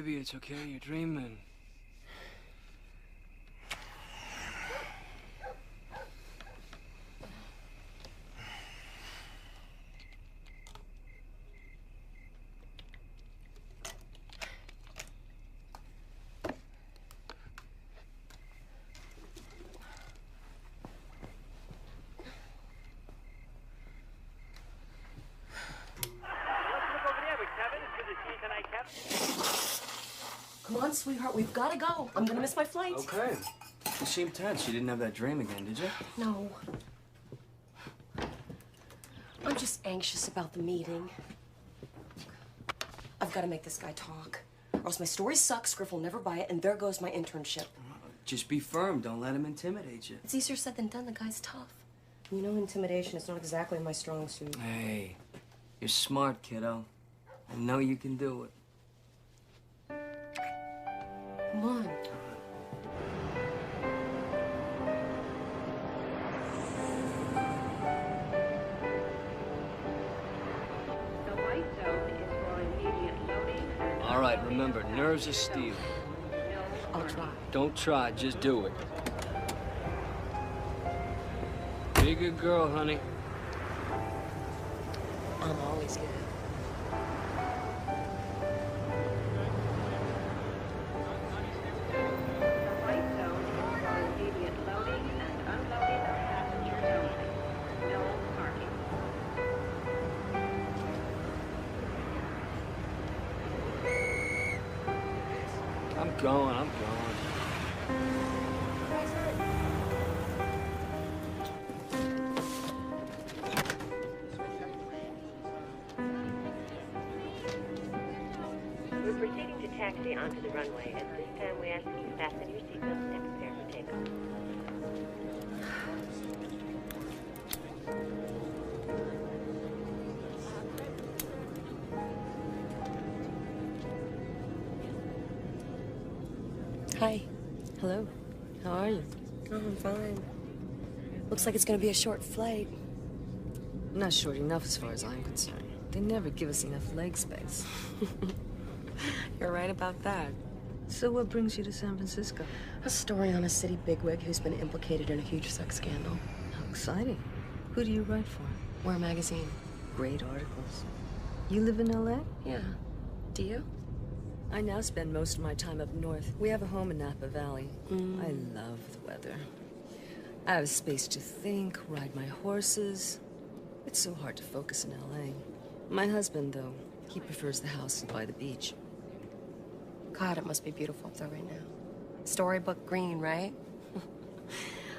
Baby, it's okay. You're dreaming. Come on, sweetheart, we've got to go. I'm gonna miss my flight. Okay. You seem tense. You didn't have that dream again, did you? No. I'm just anxious about the meeting. I've got to make this guy talk. Or else my story sucks, Griff will never buy it, and there goes my internship. Just be firm. Don't let him intimidate you. It's easier said than done. The guy's tough. You know, intimidation is not exactly my strong suit. Hey, you're smart, kiddo. I know you can do it. Come on. The white zone is for immediate loading. All right, remember, nerves are steel. I'll try. Don't try, just do it. Be a good girl, honey. I'm always good. The white zone is for immediate loading and unloading of passengers only. No parking. I'm going. We're proceeding to taxi onto the runway. At this time, we ask you to fasten your seatbelts and prepare for takeoff. Hi. Hello. How are you? Oh, I'm fine. Looks like it's gonna be a short flight. Not short enough as far as I'm concerned. They never give us enough leg space. You're right about that. So what brings you to San Francisco? A story on a city bigwig who's been implicated in a huge sex scandal. How exciting. Who do you write for? We're a magazine. Great articles. You live in LA? Yeah. Do you? I now spend most of my time up north. We have a home in Napa Valley. I love the weather. I have space to think, ride my horses. It's so hard to focus in LA. My husband, though, he prefers the house by the beach. God, it must be beautiful up there right now. Storybook green, right?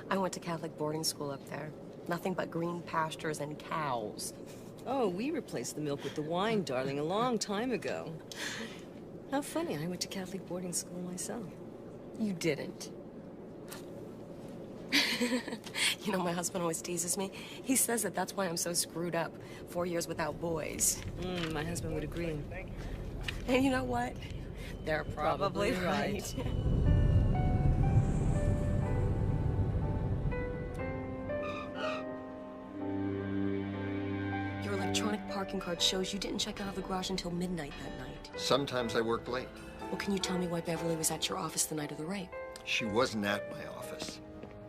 I went to Catholic boarding school up there. Nothing but green pastures and cows. Oh, we replaced the milk with the wine, darling, a long time ago. How funny, I went to Catholic boarding school myself. You didn't. You know, my husband always teases me. He says that that's why I'm so screwed up. 4 years without boys. My husband would agree. And you know what? They're probably right. Your electronic parking card shows you didn't check out of the garage until midnight that night. Sometimes I work late. Well, can you tell me why Beverly was at your office the night of the rape? She wasn't at my office.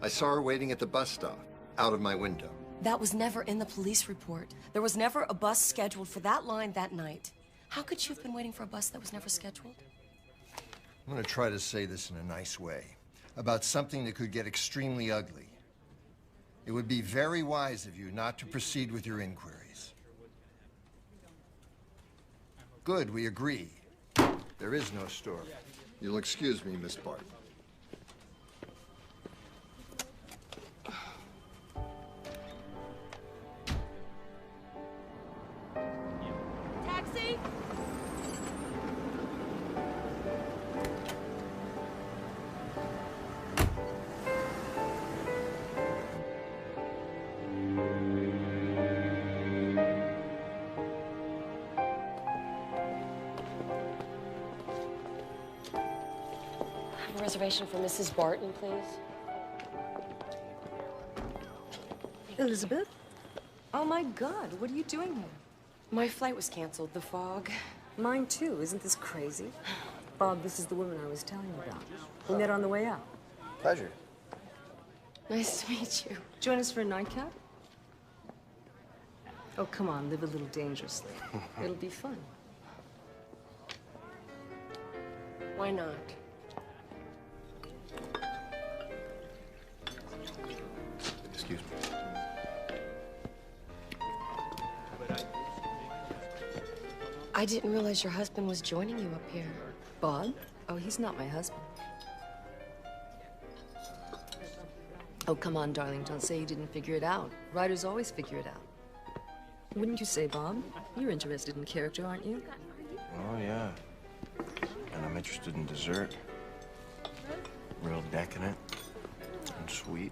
I saw her waiting at the bus stop, out of my window. That was never in the police report. There was never a bus scheduled for that line that night. How could you have been waiting for a bus that was never scheduled? I'm gonna try to say this in a nice way, about something that could get extremely ugly. It would be very wise of you not to proceed with your inquiries. Good, we agree. There is no story. You'll excuse me, Miss Barton. Taxi! Have a reservation for Mrs. Barton, please. Elizabeth? Oh my God, what are you doing here? My flight was canceled. The fog. Mine too, isn't this crazy? Bob, this is the woman I was telling you about. We met on the way out. Pleasure. Nice to meet you. Join us for a nightcap? Oh, come on, live a little dangerously. It'll be fun. Why not? Excuse me. I didn't realize your husband was joining you up here. Bob? Oh, he's not my husband. Oh, come on, darling, don't say you didn't figure it out. Writers always figure it out. Wouldn't you say, Bob? You're interested in character, aren't you? Oh, yeah. And I'm interested in dessert. Real decadent and sweet.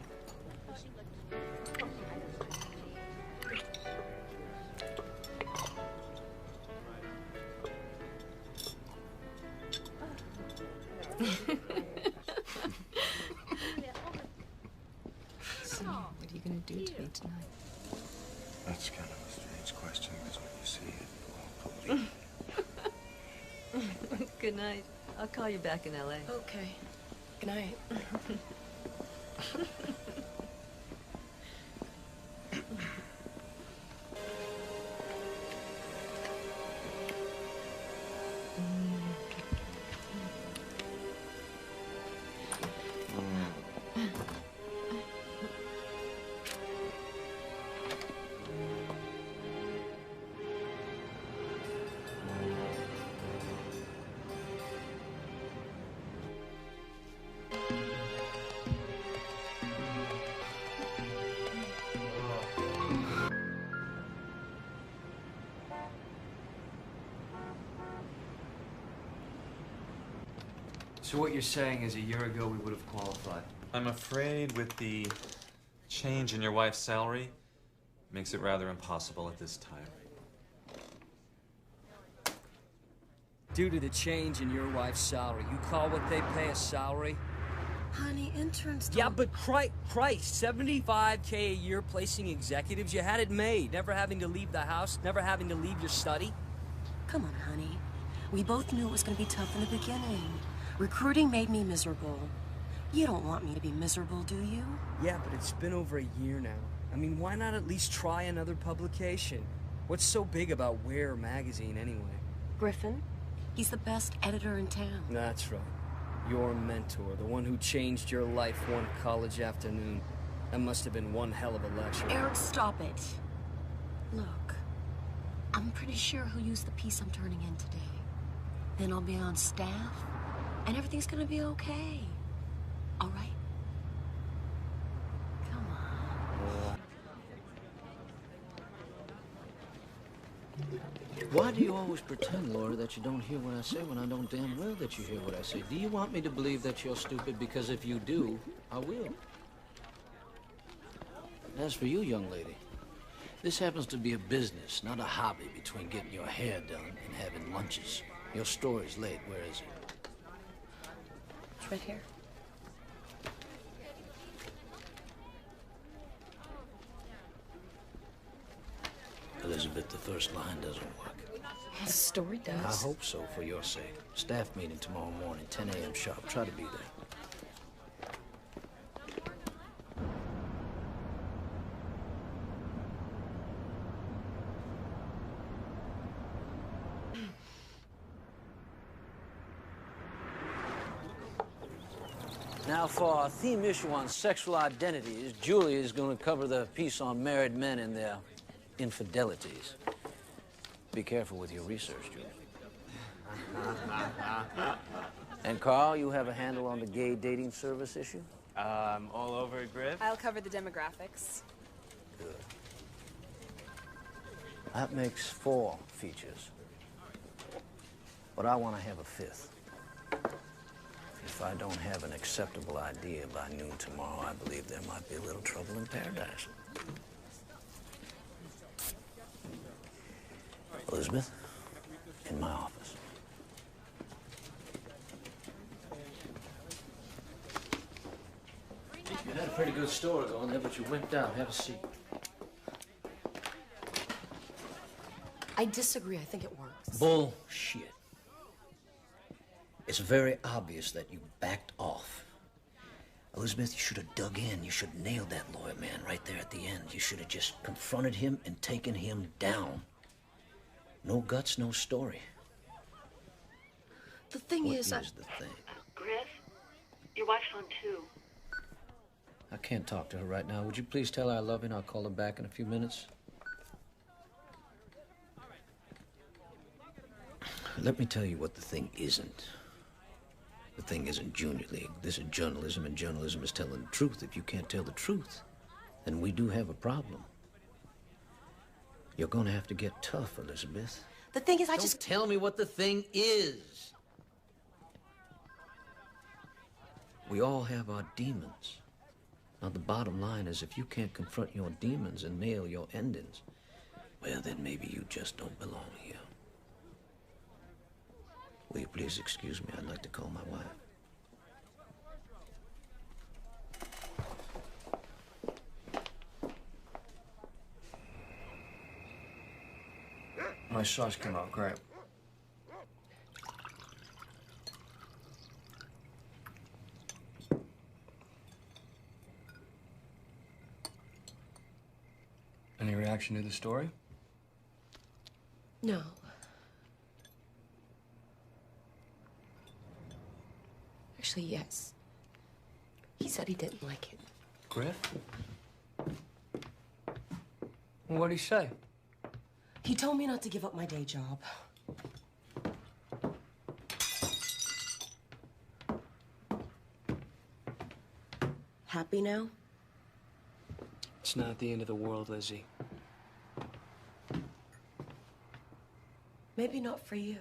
So, what are you gonna do to me tonight? That's kind of a strange question, because when you see it, you won't believe it. Good night. I'll call you back in L.A. Okay. Good night. So what you're saying is a year ago we would have qualified. I'm afraid with the change in your wife's salary, makes it rather impossible at this time. Due to the change in your wife's salary, you call what they pay a salary? Honey, interns don't... Yeah, but Christ, 75K a year placing executives, you had it made. Never having to leave the house, never having to leave your study. Come on, honey. We both knew it was going to be tough in the beginning. Recruiting made me miserable. You don't want me to be miserable, do you? Yeah, but it's been over a year now. I mean, why not at least try another publication? What's so big about Where magazine anyway? Griffin, he's the best editor in town. That's right. Your mentor, the one who changed your life one college afternoon. That must have been one hell of a lecture. Eric, stop it. Look, I'm pretty sure he'll use the piece I'm turning in today. Then I'll be on staff, and everything's gonna be okay. All right? Come on. Why do you always pretend, Laura, that you don't hear what I say when I know damn well that you hear what I say? Do you want me to believe that you're stupid? Because if you do, I will. As for you, young lady, this happens to be a business, not a hobby between getting your hair done and having lunches. Your story's late. Where is it? It's right here. Elizabeth, the first line doesn't work. The story does. I hope so, for your sake. Staff meeting tomorrow morning, 10 a.m. sharp. Try to be there. Now, for our theme issue on sexual identities, Julie is going to cover the piece on married men and their infidelities. Be careful with your research, Julie. And Carl, you have a handle on the gay dating service issue? All over it, Griff. I'll cover the demographics. Good. That makes 4 features. But I want to have a 5th. If I don't have an acceptable idea by noon tomorrow, I believe there might be a little trouble in paradise. Elizabeth, in my office. You had a pretty good story going there, but you wimped out. Have a seat. I disagree. I think it works. Bullshit. It's very obvious that you backed off. Elizabeth, you should have dug in. You should have nailed that lawyer man right there at the end. You should have just confronted him and taken him down. No guts, no story. The thing What is, the thing? Griff, your wife's on too. I can't talk to her right now. Would you please tell her I love her and I'll call her back in a few minutes? Let me tell you what the thing isn't. The thing isn't Junior League. This is journalism, and journalism is telling the truth. If you can't tell the truth, then we do have a problem. You're gonna have to get tough, Elizabeth. the thing is, Don't tell me what the thing is. We all have our demons. Now, the bottom line is if you can't confront your demons and nail your endings, well, then maybe you just don't belong here. Will you please excuse me? I'd like to call my wife. My sauce came out great. Any reaction to the story? no. Actually, yes. He said he didn't like it. Griff? What'd he say? He told me not to give up my day job. Happy now? It's not the end of the world, Lizzie. Maybe not for you.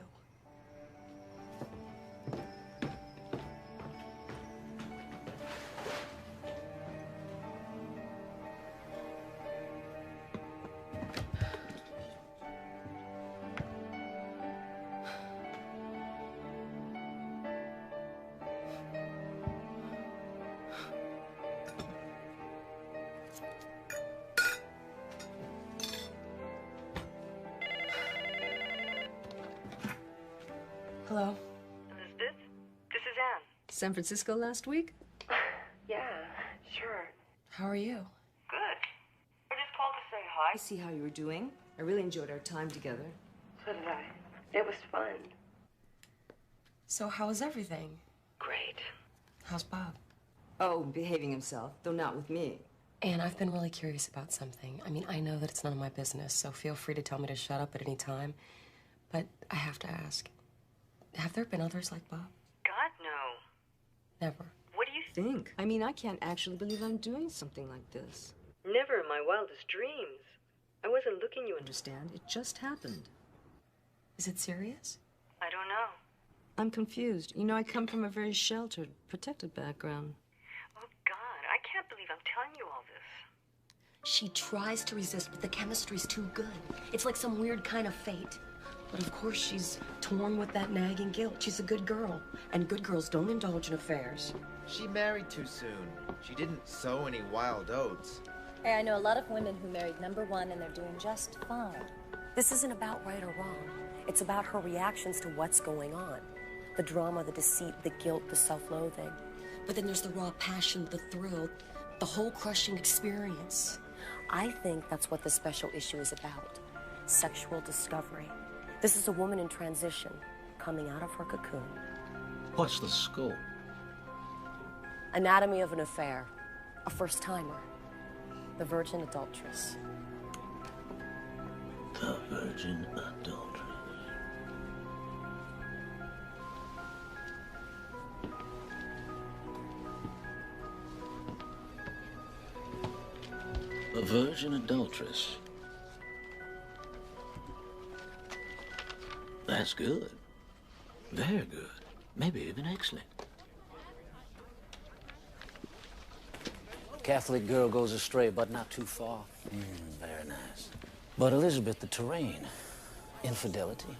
Hello? Elizabeth, this is Anne. San Francisco last week? Yeah, sure. How are you? Good. I just called to say hi. I see how you were doing. I really enjoyed our time together. So did I. It was fun. So how is everything? Great. How's Bob? Oh, behaving himself, though not with me. Anne, I've been really curious about something. I mean, I know that it's none of my business, so feel free to tell me to shut up at any time. But I have to ask. Have there been others like Bob? God, no. Never. What do you Think. I mean, I can't actually believe I'm doing something like this. Never in my wildest dreams. I wasn't looking, you Understand? It just happened. Is it serious? I don't know. I'm confused. You know, I come from a very sheltered, protected background. Oh, God, I can't believe I'm telling you all this. She tries to resist, but the chemistry's too good. It's like some weird kind of fate. But of course, she's torn with that nagging guilt. She's a good girl, and good girls don't indulge in affairs. She married too soon. She didn't sow any wild oats. Hey, I know a lot of women who married number one and they're doing just fine. This isn't about right or wrong. It's about her reactions to what's going on. The drama, the deceit, the guilt, the self-loathing. But then there's the raw passion, the thrill, the whole crushing experience. I think that's what the special issue is about. Sexual discovery. This is a woman in transition, coming out of her cocoon. What's the scope? Anatomy of an affair. A first-timer. The virgin adulteress. The virgin adulteress. A virgin adulteress. That's good. Very good. Maybe even excellent. Catholic girl goes astray, but not too far. Very nice. But Elizabeth, the terrain, infidelity,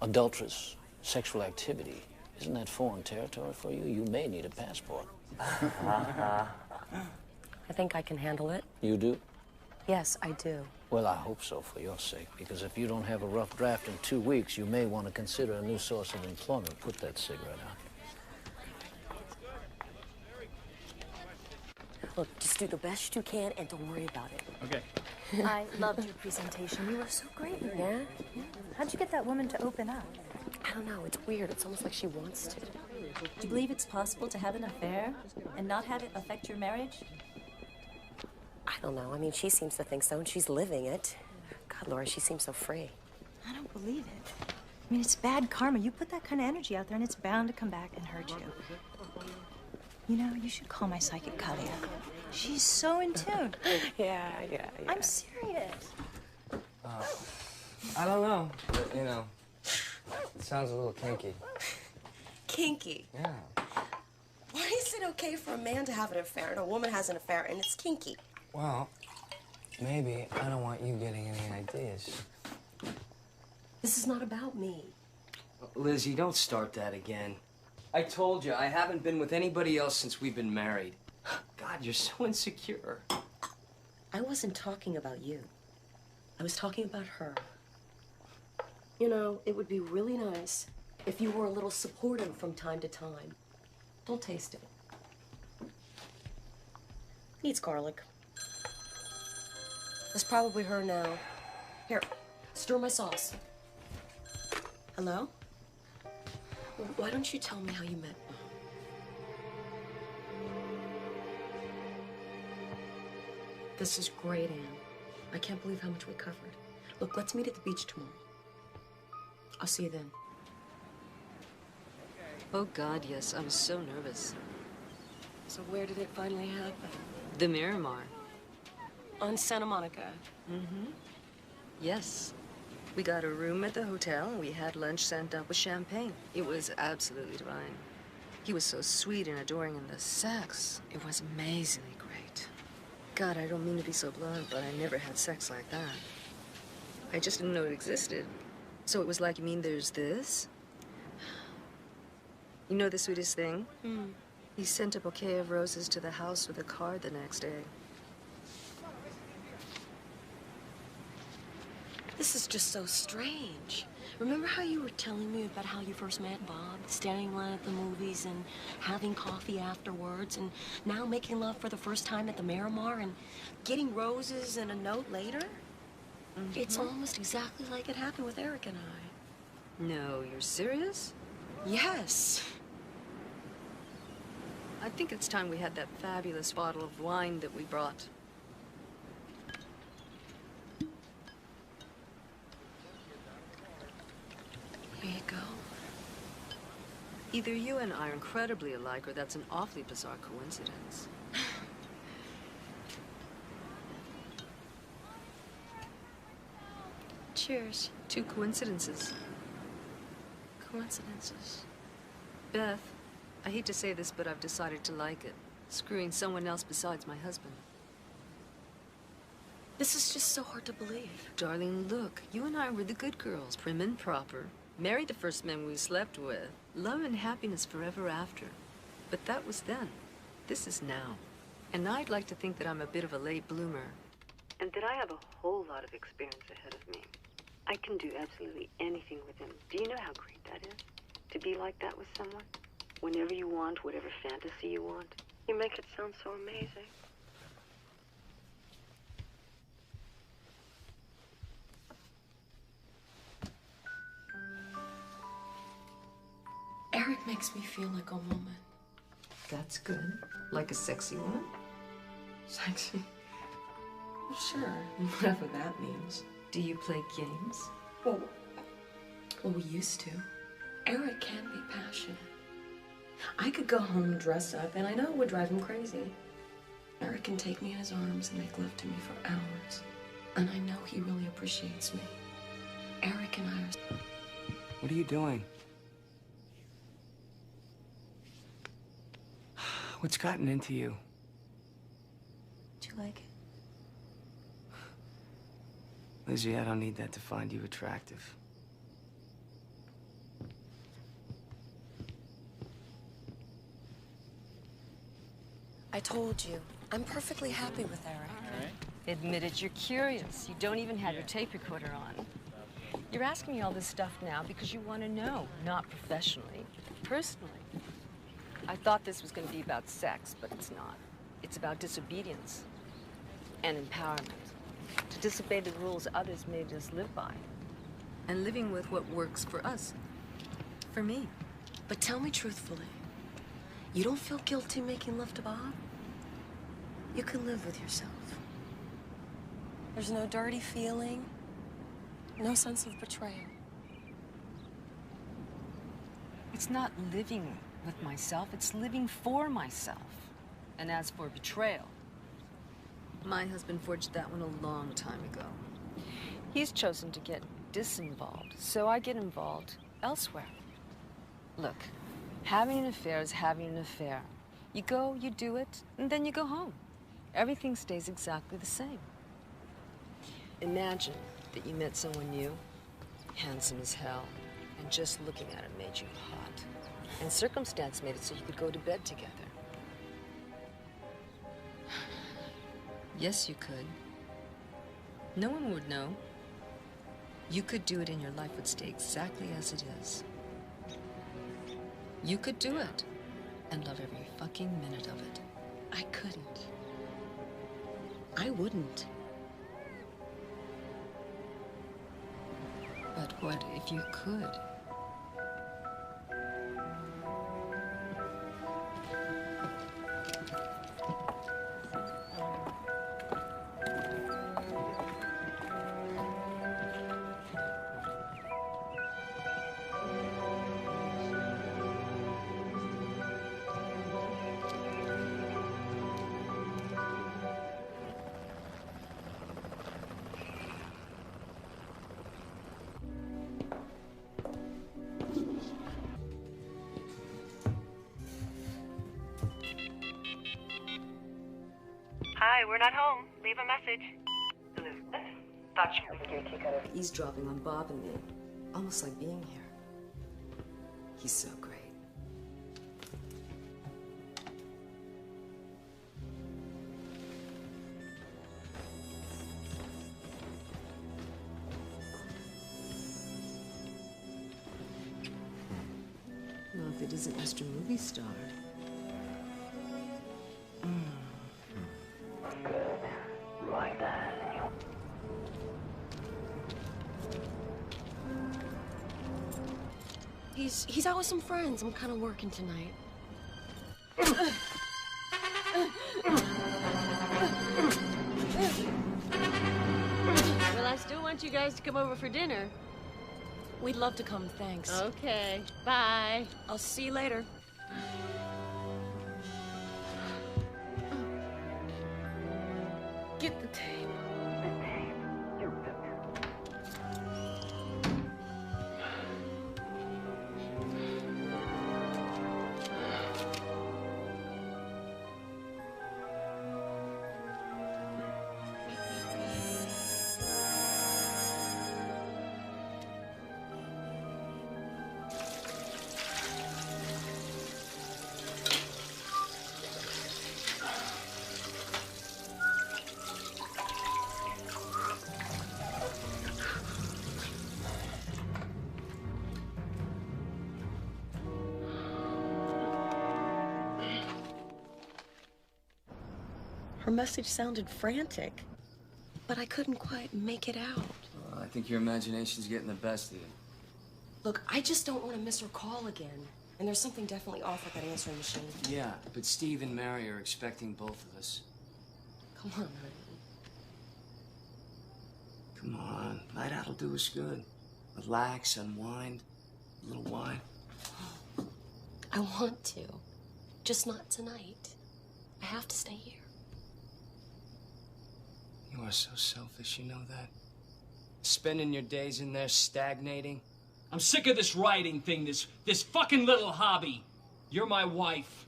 adulterous, sexual activity, isn't that foreign territory for you? You may need a passport. I think I can handle it. You do? Yes, I do. Well, I hope so for your sake, because if you don't have a rough draft in 2 weeks, you may want to consider a new source of employment. Put that cigarette out. Look, just do the best you can and don't worry about it. Okay. I loved your presentation. You were so great. Yeah? How'd you get that woman to open up? I don't know. It's weird. It's almost like she wants to. Do you believe it's possible to have an affair and not have it affect your marriage? I don't know. I mean, she seems to think so, and she's living it. God, Laura, she seems so free. I don't believe it. I mean, it's bad karma. You put that kind of energy out there, and it's bound to come back and hurt you. You know, you should call my psychic Kalia. She's so in tune. Yeah. I'm serious. I don't know, but, you know, it sounds a little kinky. Kinky? Yeah. Why is it okay for a man to have an affair and a woman has an affair and it's kinky? Well, maybe I don't want you getting any ideas. This is not about me. Lizzie, don't start that again. I told you, I haven't been with anybody else since we've been married. God, you're so insecure. I wasn't talking about you. I was talking about her. You know, it would be really nice if you were a little supportive from time to time. Don't taste it. Needs garlic. That's probably her now. Here, stir my sauce. Hello? Why don't you tell me how you met? This is great, Anne. I can't believe how much we covered. Look, let's meet at the beach tomorrow. I'll see you then. Oh, God, yes. I was so nervous. So where did it finally happen? The Miramar. On Santa Monica. Mm-hmm. Yes. We got a room at the hotel, and we had lunch sent up with champagne. It was absolutely divine. He was so sweet and adoring, and the sex, it was amazingly great. God, I don't mean to be so blunt, but I never had sex like that. I just didn't know it existed. So it was like, you mean there's this? You know the sweetest thing? He sent a bouquet of roses to the house with a card the next day. This is just so strange. Remember how you were telling me about how you first met Bob, standing in line at the movies and having coffee afterwards, and now making love for the first time at the Miramar and getting roses and a note later? It's almost exactly like it happened with Eric and I. No, you're serious? Yes. I think it's time we had that fabulous bottle of wine that we brought. Here you go. Either you and I are incredibly alike, or that's an awfully bizarre coincidence. Cheers. 2 coincidences. Coincidences. Beth, I hate to say this, but I've decided to like it. Screwing someone else besides my husband. This is just so hard to believe. Darling, look, you and I were the good girls, prim and proper. Married the first men we slept with. Love and happiness forever after. But that was then. This is now. And I'd like to think that I'm a bit of a late bloomer. And that I have a whole lot of experience ahead of me. I can do absolutely anything with him. Do you know how great that is? To be like that with someone? Whenever you want, whatever fantasy you want. You make it sound so amazing. Eric makes me feel like a woman. That's good. Like a sexy one? Sexy? Well, sure, whatever that means. Do you play games? Well, we used to. Eric can be passionate. I could go home and dress up, and I know it would drive him crazy. Eric can take me in his arms and make love to me for hours. And I know he really appreciates me. Eric and I are... What are you doing? What's gotten into you? Do you like it? Lizzie, I don't need that to find you attractive. I told you, I'm perfectly happy with Eric. All right. Admit it, you're curious. You don't even have your tape recorder on. You're asking me all this stuff now because you want to know, not professionally, personally. I thought this was going to be about sex, but it's not. It's about disobedience and empowerment. To disobey the rules others made us live by. And living with what works for us. For me. But tell me truthfully, you don't feel guilty making love to Bob? You can live with yourself. There's no dirty feeling, no sense of betrayal. It's not living with myself, it's living for myself. And as for betrayal, my husband forged that one a long time ago. He's chosen to get disinvolved, so I get involved elsewhere. Look, having an affair is having an affair. You go, you do it, and then you go home. Everything stays exactly the same. Imagine that you met someone new, handsome as hell, and just looking at him made you hot. And circumstance made it so you could go to bed together. Yes, you could. No one would know. You could do it and your life would stay exactly as it is. You could do it and love every fucking minute of it. I couldn't. I wouldn't. But what if you could? Hi, we're not home. Leave a message. Elizabeth, thought you would get a kick out of eavesdropping on Bob and me. Almost like being here. He's so great. Well, if it isn't Mr. Movie Star. Like that. He's out with some friends. I'm kind of working tonight. Well, I still want you guys to come over for dinner. We'd love to come, thanks. Okay, bye. I'll see you later. Get the tape. Her message sounded frantic, but I couldn't quite make it out. I think your imagination's getting the best of you. Look, I just don't want to miss her call again. And there's something definitely off with that answering machine. Yeah, but Steve and Mary are expecting both of us. Come on, honey. Come on, night out'll do us good. Relax, unwind, a little wine. I want to, just not tonight. I have to stay here. You are so selfish, you know that? Spending your days in there stagnating. I'm sick of this writing thing, this fucking little hobby. You're my wife.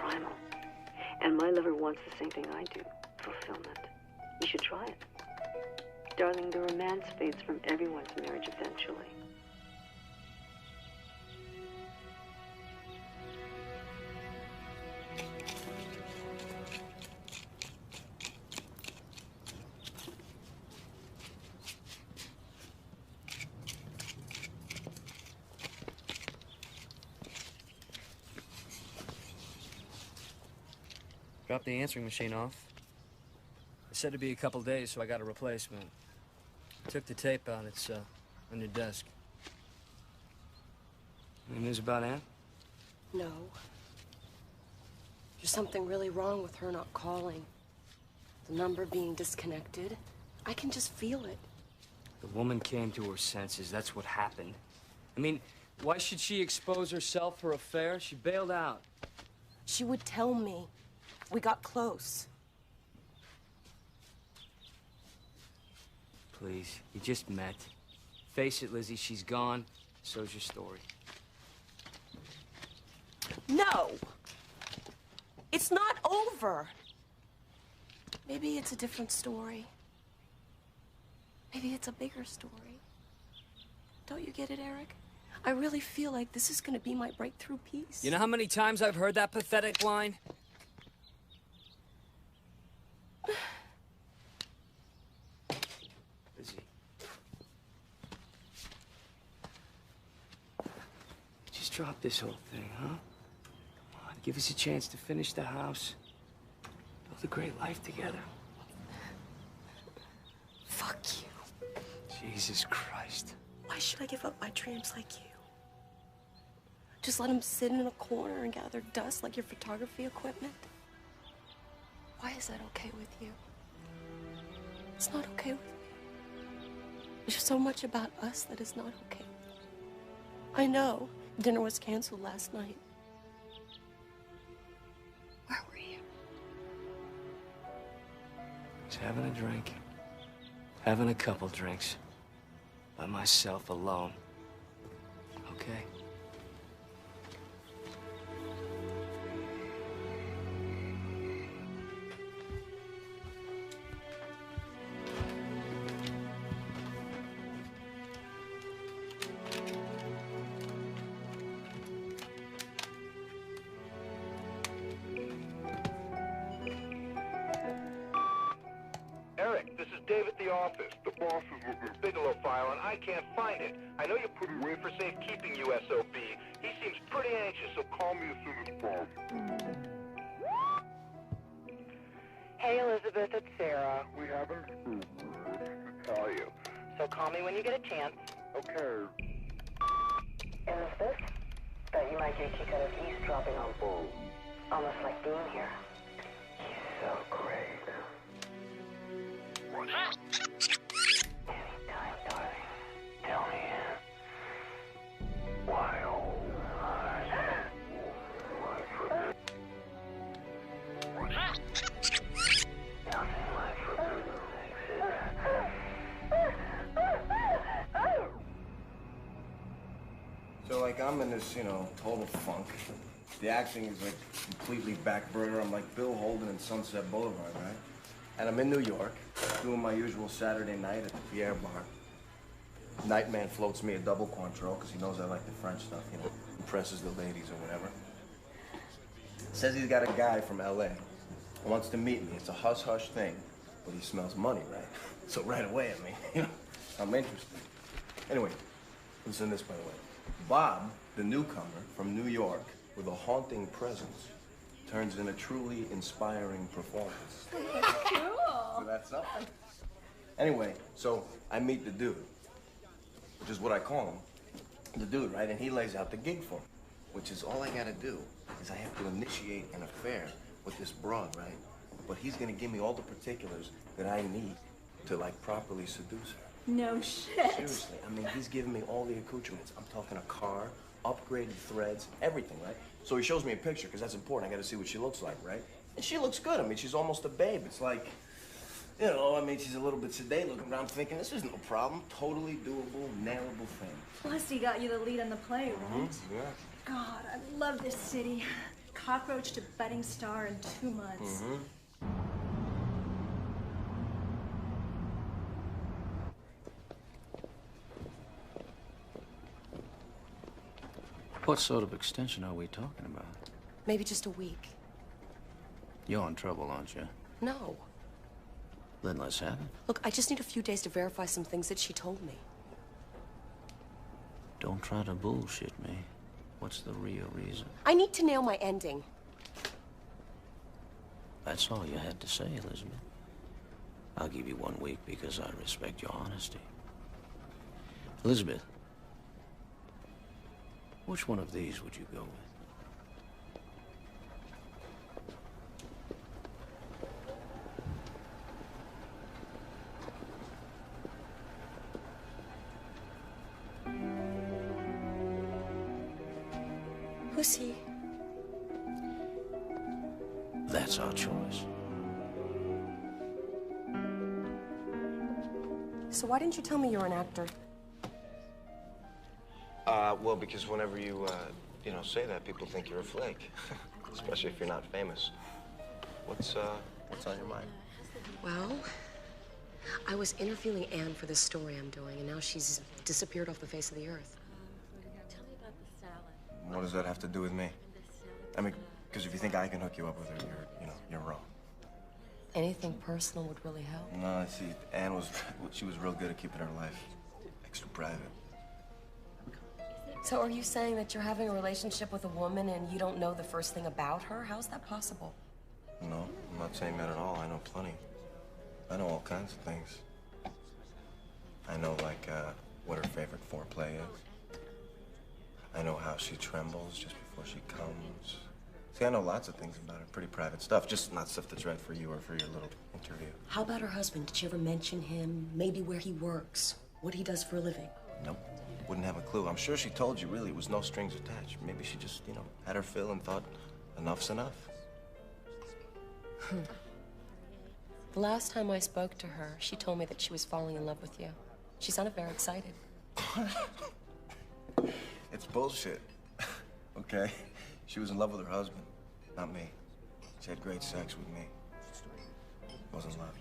primal. And my lover wants the same thing I do, fulfillment. You should try it. Darling, the romance fades from everyone's marriage eventually. Dropped the answering machine off. It said it'd be a couple days, so I got a replacement. Took the tape out. It's on your desk. Any news about Ann? No. There's something really wrong with her not calling. The number being disconnected. I can just feel it. The woman came to her senses. That's what happened. I mean, why should she expose herself for affair? She bailed out. She would tell me. We got close. Please, you just met. Face it, Lizzie, she's gone. So's your story. No! It's not over. Maybe it's a different story. Maybe it's a bigger story. Don't you get it, Eric? I really feel like this is gonna be my breakthrough piece. You know how many times I've heard that pathetic line? Lizzie. Just drop this whole thing, huh? Come on, give us a chance to finish the house. Build a great life together. Fuck you. Jesus Christ. Why should I give up my dreams like you? Just let them sit in a corner and gather dust like your photography equipment? Why is that okay with you? It's not okay with me. There's so much about us that is not okay. I know dinner was canceled last night. Where were you? Just having a drink. Having a couple drinks. By myself alone. Okay? Eric, this is Dave at the office. The boss is looking at the Bigelow file, and I can't find it. I know you put it away for safekeeping, USOB. He seems pretty anxious, so call me as soon as possible. Hey, Elizabeth, it's Sarah. We haven't spoken to tell you. So call me when you get a chance. Okay. Elizabeth? Thought you might JT kind of eavesdropping on Bull. Almost like being here. He's so great. Anytime, darling. Tell me. Why, oh, So, like, I'm in this, total funk. The acting is, like, completely backburner. I'm like Bill Holden in Sunset Boulevard, right? And I'm in New York, doing my usual Saturday night at the Pierre Bar. Nightman floats me a double Cointreau, because he knows I like the French stuff, impresses the ladies or whatever. Says he's got a guy from L.A. who wants to meet me. It's a hush-hush thing, but he smells money, right? So right away, I'm interested. Anyway, listen to this, by the way. Bob, the newcomer from New York, with a haunting presence, turns in a truly inspiring performance. Cool. So that's something. Anyway, so I meet the dude, which is what I call him. The dude, right? And he lays out the gig for me, which is all I gotta do is I have to initiate an affair with this broad, right? But he's gonna give me all the particulars that I need to, like, properly seduce her. No shit. Seriously, he's giving me all the accoutrements. I'm talking a car, upgraded threads, everything, right? So he shows me a picture, because that's important. I gotta see what she looks like, right? And she looks good. She's almost a babe. It's like, she's a little bit sedate looking, but I'm thinking, this is no problem. Totally doable, nailable thing. Plus, he got you the lead on the play, right? Yeah. God, I love this city. God, cockroach to budding star in 2 months. Mm-hmm. What sort of extension are we talking about? Maybe just a week. You're in trouble, aren't you? No. Then let's have it. Look, I just need a few days to verify some things that she told me. Don't try to bullshit me. What's the real reason? I need to nail my ending. That's all you had to say, Elizabeth. I'll give you 1 week because I respect your honesty. Elizabeth, which one of these would you go with? Who's he? That's our choice. So why didn't you tell me you're an actor? Well, because whenever you say that, people think you're a flake. Especially if you're not famous. What's on your mind? Well, I was interviewing Anne for this story I'm doing, and now she's disappeared off the face of the earth. What does that have to do with me? I mean, because if you think I can hook you up with her, you're wrong. Anything personal would really help. No, see, Anne was real good at keeping her life extra private. So are you saying that you're having a relationship with a woman and you don't know the first thing about her? How's that possible? No, I'm not saying that at all. I know plenty. I know all kinds of things. I know, like, what her favorite foreplay is. I know how she trembles just before she comes. See, I know lots of things about her, pretty private stuff, just not stuff that's right for you or for your little interview. How about her husband? Did you ever mention him? Maybe where he works? What he does for a living? Nope. Wouldn't have a clue. I'm sure she told you, really. It was no strings attached. Maybe she just, had her fill and thought enough's enough. The last time I spoke to her, she told me that she was falling in love with you. She sounded very excited. It's bullshit. Okay? She was in love with her husband, not me. She had great sex with me. It wasn't love.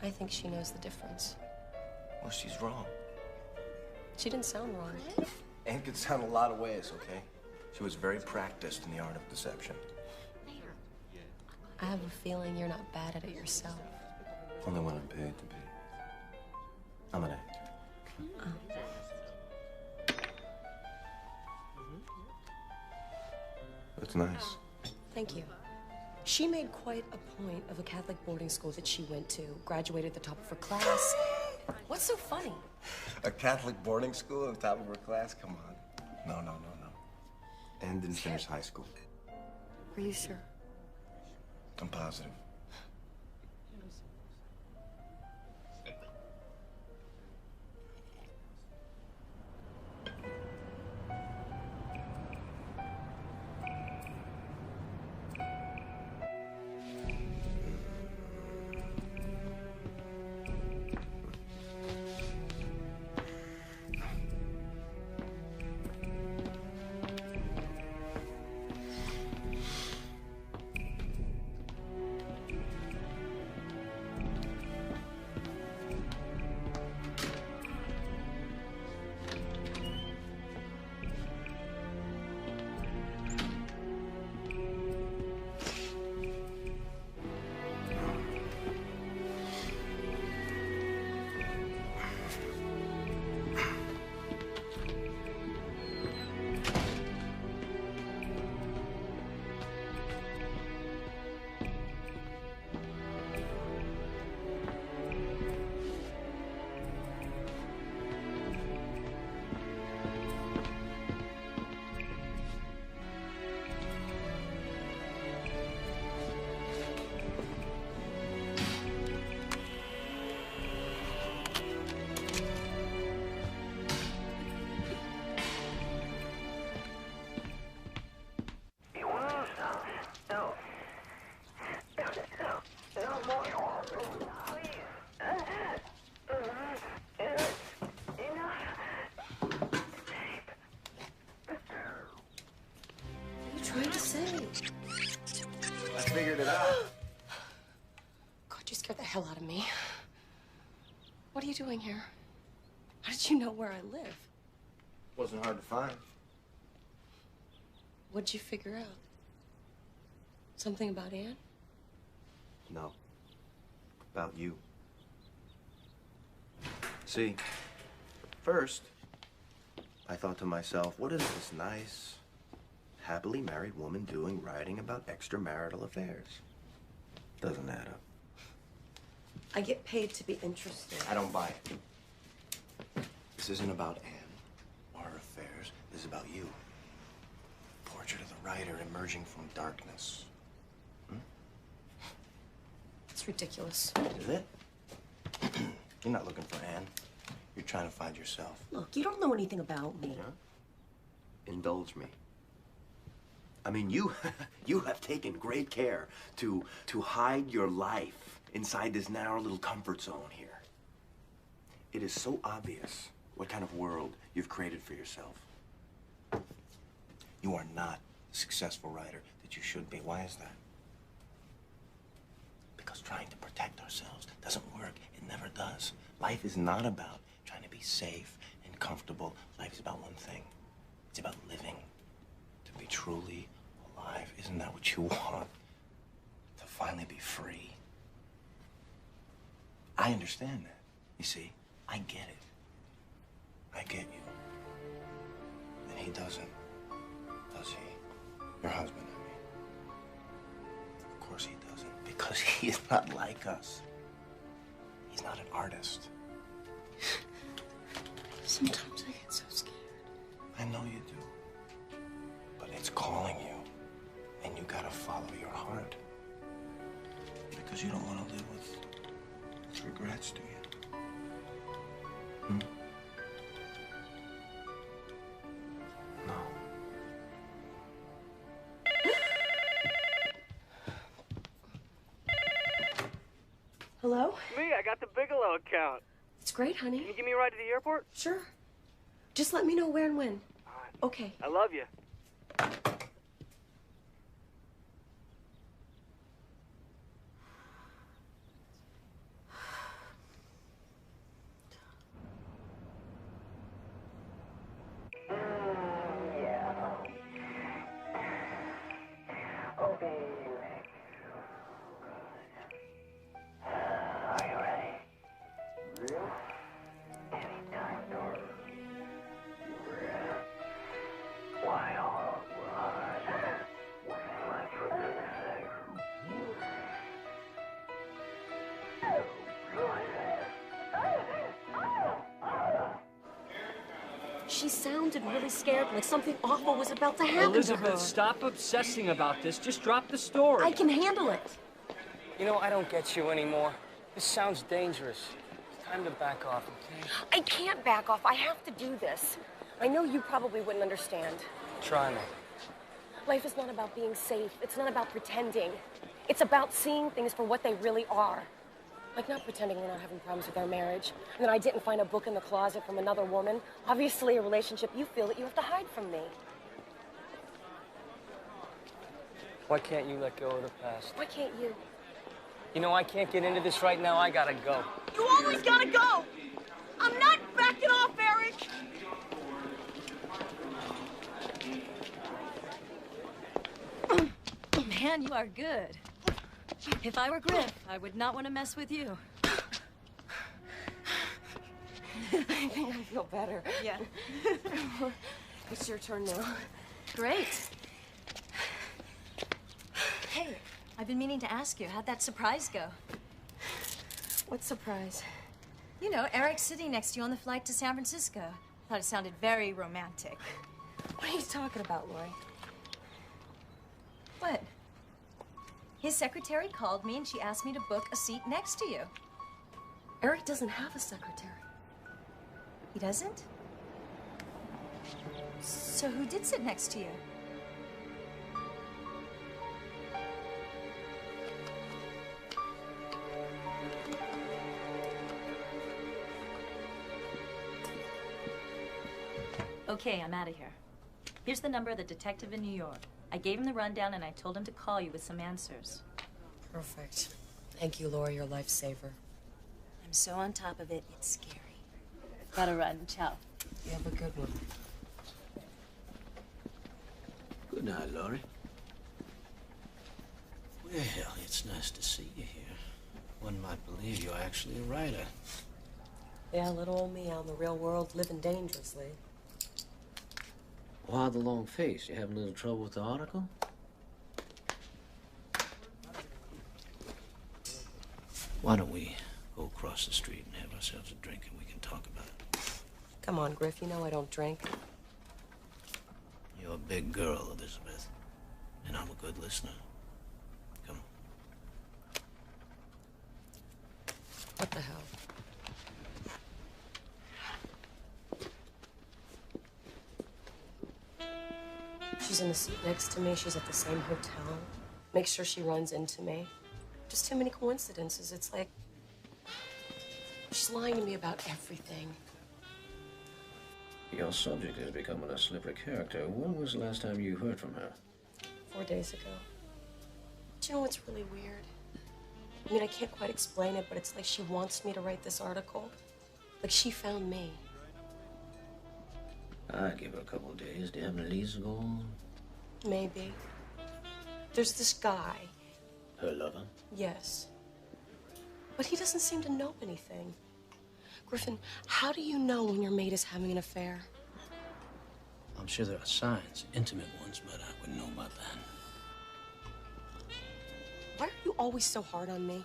I think she knows the difference. Well, she's wrong. She didn't sound wrong. Anne could sound a lot of ways, okay? She was very practiced in the art of deception. I have a feeling you're not bad at it yourself. Only when I'm paid to be. I'm an actor. That's nice. Thank you. She made quite a point of a Catholic boarding school that she went to, graduated at the top of her class. What's so funny? A Catholic boarding school on top of her class? Come on. No. Anne didn't finish high school. Are you sure? I'm positive. trying to say? I figured it out. God, you scared the hell out of me. What are you doing here? How did you know where I live? Wasn't hard to find. What'd you figure out? Something about Anne? No. About you. See, first, I thought to myself, what is this nice, happily married woman doing writing about extramarital affairs? Doesn't add up. I get paid to be interested. I don't buy it. This isn't about Anne or her affairs. This is about you. Portrait of the writer emerging from darkness. It's ridiculous. Is it? You're not looking for Anne. You're trying to find yourself. Look, you don't know anything about me. Huh? Indulge me. I mean, you have taken great care to hide your life inside this narrow little comfort zone here. It is so obvious what kind of world you've created for yourself. You are not the successful writer that you should be. Why is that? Because trying to protect ourselves doesn't work. It never does. Life is not about trying to be safe and comfortable. Life is about one thing. It's about living. To be truly alive. Isn't that what you want? To finally be free. I understand that. You see, I get it. I get you. And he doesn't. Does he? Your husband, I mean. Of course he doesn't. Because he's not like us. He's not an artist. Sometimes I get so scared. I know you do. But it's calling you. And you gotta follow your heart. Because you don't want to live with regrets, do you? Hmm? No. Hello? Me, I got the Bigelow account. It's great, honey. Can you give me a ride to the airport? Sure. Just let me know where and when. Okay. I love you. She sounded really scared, like something awful was about to happen to her. Elizabeth, stop obsessing about this. Just drop the story. I can handle it. You know, I don't get you anymore. This sounds dangerous. It's time to back off, okay? I can't back off. I have to do this. I know you probably wouldn't understand. Try me. Life is not about being safe. It's not about pretending. It's about seeing things for what they really are. Like not pretending we're not having problems with our marriage, and that I didn't find a book in the closet from another woman. Obviously, a relationship you feel that you have to hide from me. Why can't you let go of the past? Why can't you? You know, I can't get into this right now. I gotta go. You always gotta go! I'm not backing off, Eric! Man, you are good. If I were Griff, I would not want to mess with you. I think I feel better. Yeah. It's your turn now. Great. Hey, I've been meaning to ask you, how'd that surprise go? What surprise? You know, Eric sitting next to you on the flight to San Francisco. Thought it sounded very romantic. What are you talking about, Lori? What? His secretary called me and she asked me to book a seat next to you. Eric doesn't have a secretary. He doesn't? So who did sit next to you? Okay, I'm out of here. Here's the number of the detective in New York. I gave him the rundown and I told him to call you with some answers. Perfect. Thank you, Laura. You're a lifesaver. I'm so on top of it, it's scary. Gotta run. Ciao. You have a good one. Good night, Laurie. Well, it's nice to see you here. One might believe you're actually a writer. Yeah, little old me out in the real world, living dangerously. Why the long face? You having a little trouble with the article? Why don't we go across the street and have ourselves a drink and we can talk about it? Come on, Griff. You know I don't drink. You're a big girl, Elizabeth. And I'm a good listener. Come on. What the hell? She's in the seat next to me. She's at the same hotel. Make sure she runs into me. Just too many coincidences. It's like she's lying to me about everything. Your subject is becoming a slippery character. When was the last time you heard from her? 4 days ago. Do you know what's really weird? I mean, I can't quite explain it, but it's like she wants me to write this article. Like she found me. I'd give her a couple of days. Do you have any leads to go on? Maybe. There's this guy. Her lover? Yes. But he doesn't seem to know anything. Griffin, how do you know when your mate is having an affair? I'm sure there are signs, intimate ones, but I wouldn't know about that. Why are you always so hard on me?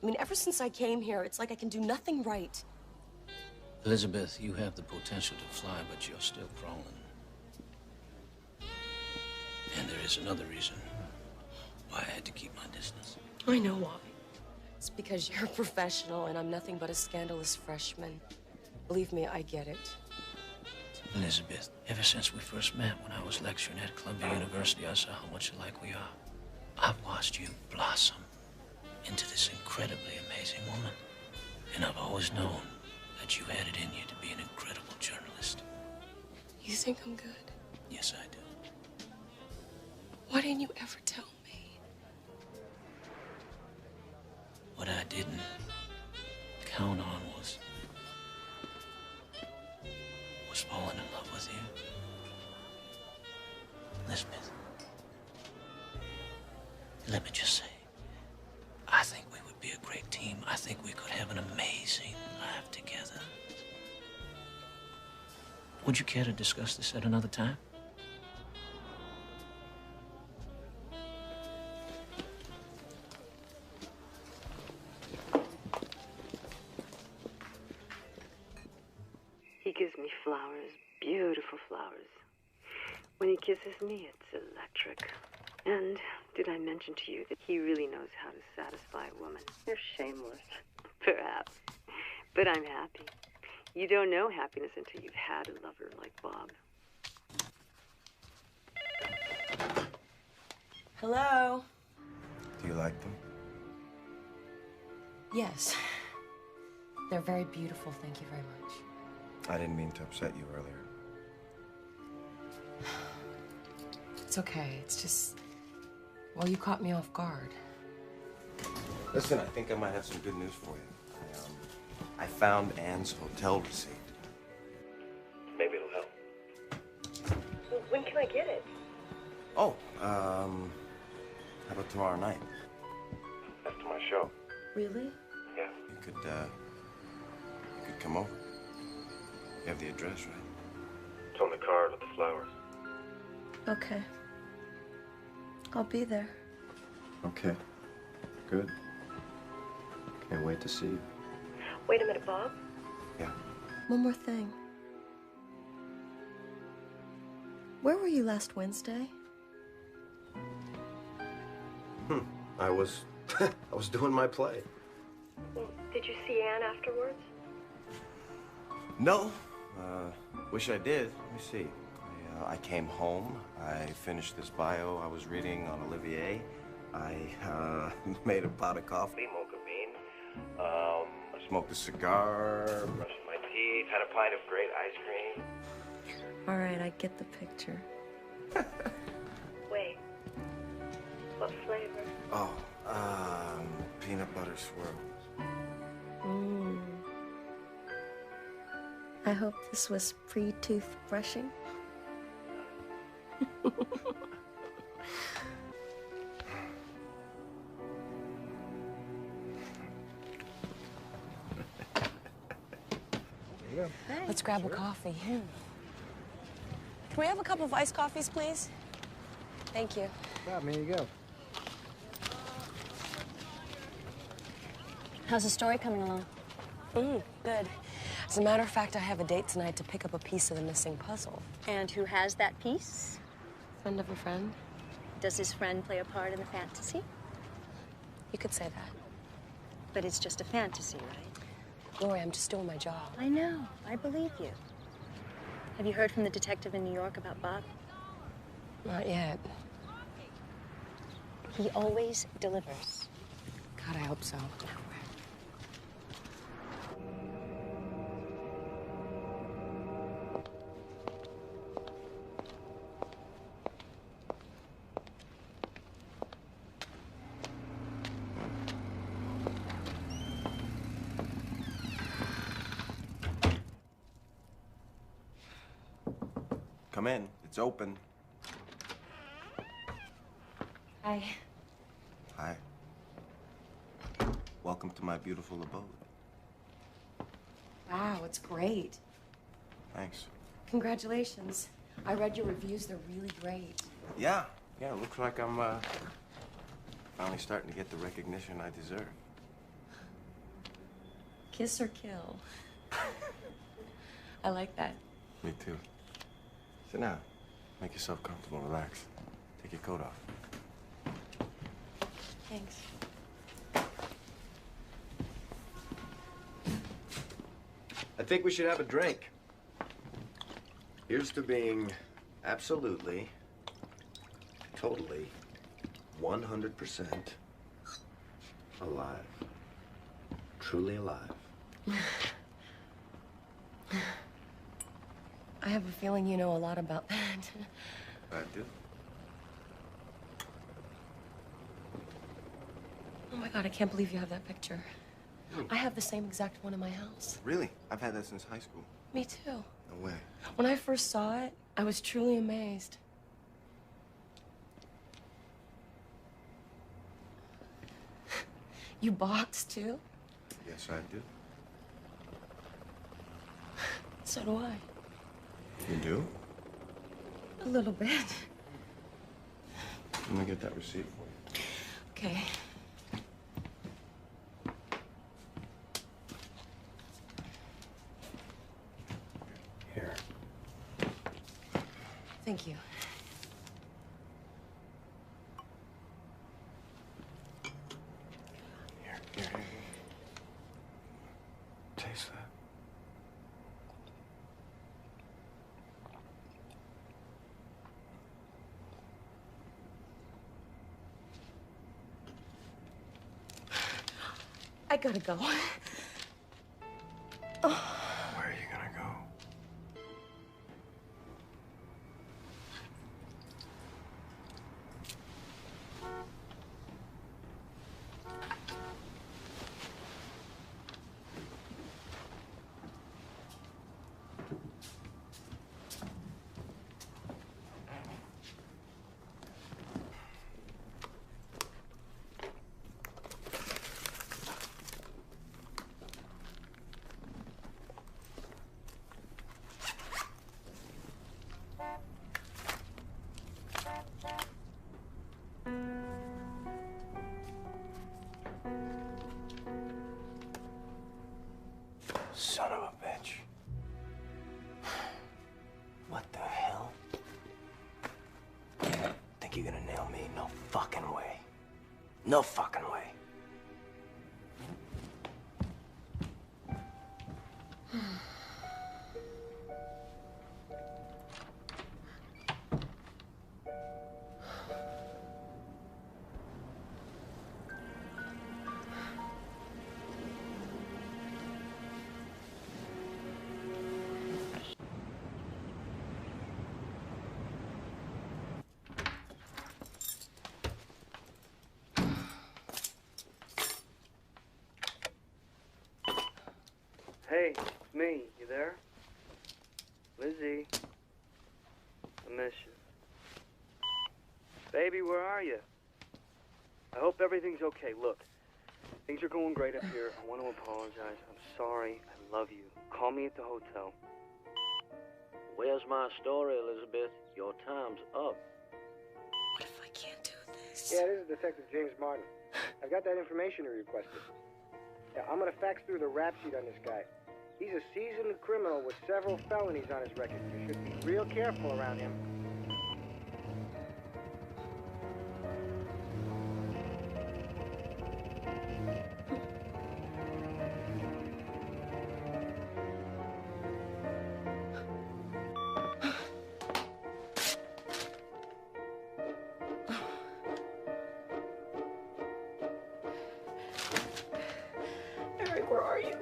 I mean, ever since I came here, it's like I can do nothing right. Elizabeth, you have the potential to fly, but you're still crawling. And there is another reason why I had to keep my distance. I know why. It's because you're a professional and I'm nothing but a scandalous freshman. Believe me, I get it. Elizabeth, ever since we first met when I was lecturing at Columbia University, I saw how much alike we are. I've watched you blossom into this incredibly amazing woman. And I've always known that you had it in you to be an incredible journalist. You think I'm good? Yes, I do. Why didn't you ever tell me? What I didn't count on was falling in love with you. Elizabeth, let me just say, I think we would be a great team. I think we could have an amazing life together. Would you care to discuss this at another time? He gives me flowers, beautiful flowers. When he kisses me, it's electric. And did I mention to you that he really knows how to satisfy a woman? You're shameless. Perhaps. But I'm happy. You don't know happiness until you've had a lover like Bob. Hello? Do you like them? Yes. They're very beautiful, thank you very much. I didn't mean to upset you earlier. It's okay, it's just... well, you caught me off guard. Listen, I think I might have some good news for you. I found Anne's hotel receipt. Maybe it'll help. Well, when can I get it? Oh, how about tomorrow night? After my show. Really? Yeah. You could come over. You have the address, right? It's on the card with the flowers. Okay. I'll be there. Okay. Good. Can't wait to see you. Wait a minute, Bob. Yeah. One more thing. Where were you last Wednesday? I was doing my play. Did you see Anne afterwards? No. Wish I did. Let me see. I came home. I finished this bio I was reading on Olivier. I made a pot of coffee, mocha bean. I smoked a cigar, brushed my teeth, had a pint of great ice cream. All right, I get the picture. What flavor? Oh, peanut butter swirl. Mm. I hope this was pre-tooth brushing. Let's grab a coffee. Can we have a couple of iced coffees, please? Thank you. Here you go. How's the story coming along? Good. As a matter of fact, I have a date tonight to pick up a piece of the missing puzzle. And who has that piece? Friend of a friend? Does his friend play a part in the fantasy? You could say that. But it's just a fantasy, right? Lori, I'm just doing my job. I know. I believe you. Have you heard from the detective in New York about Bob? Not yet. He always delivers. God, I hope so. Come in. It's open. Hi. Hi. Welcome to my beautiful abode. Wow, it's great. Thanks. Congratulations. I read your reviews. They're really great. Yeah. Yeah, it looks like I'm finally starting to get the recognition I deserve. Kiss or kill. I like that. Me too. Sit down. Make yourself comfortable. Relax. Take your coat off. Thanks. I think we should have a drink. Here's to being absolutely, totally, 100% alive. Truly alive. I have a feeling you know a lot about that. I do. Oh my God, I can't believe you have that picture. I have the same exact one in my house. Really? I've had that since high school. Me too. No way. When I first saw it, I was truly amazed. You box too? Yes, I do. So do I. You do? A little bit. Let me get that receipt for you. Okay. Here. Thank you. Here. Taste that. I gotta go. Oh. Where are you gonna go? Son of a bitch. What the hell? Think you're gonna nail me? No fucking way. No fucking way. Hey, it's me. You there? Lizzie. I miss you. Baby, where are you? I hope everything's okay. Look, things are going great up here. I want to apologize. I'm sorry. I love you. Call me at the hotel. Where's my story, Elizabeth? Your time's up. What if I can't do this? Yeah, this is Detective James Martin. I've got that information you requested. Yeah, I'm gonna fax through the rap sheet on this guy. He's a seasoned criminal with several felonies on his record. You should be real careful around him. Eric, where are you?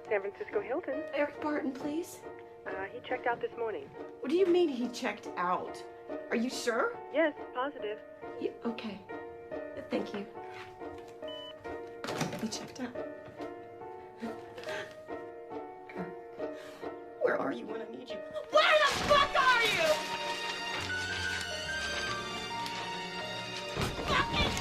San Francisco Hilton. Eric Barton, please. He checked out this morning. What do you mean he checked out? Are you sure? Yes, positive. Yeah, okay. Thank you. He checked out. Where are you when I need you? Where the fuck are you? Fucking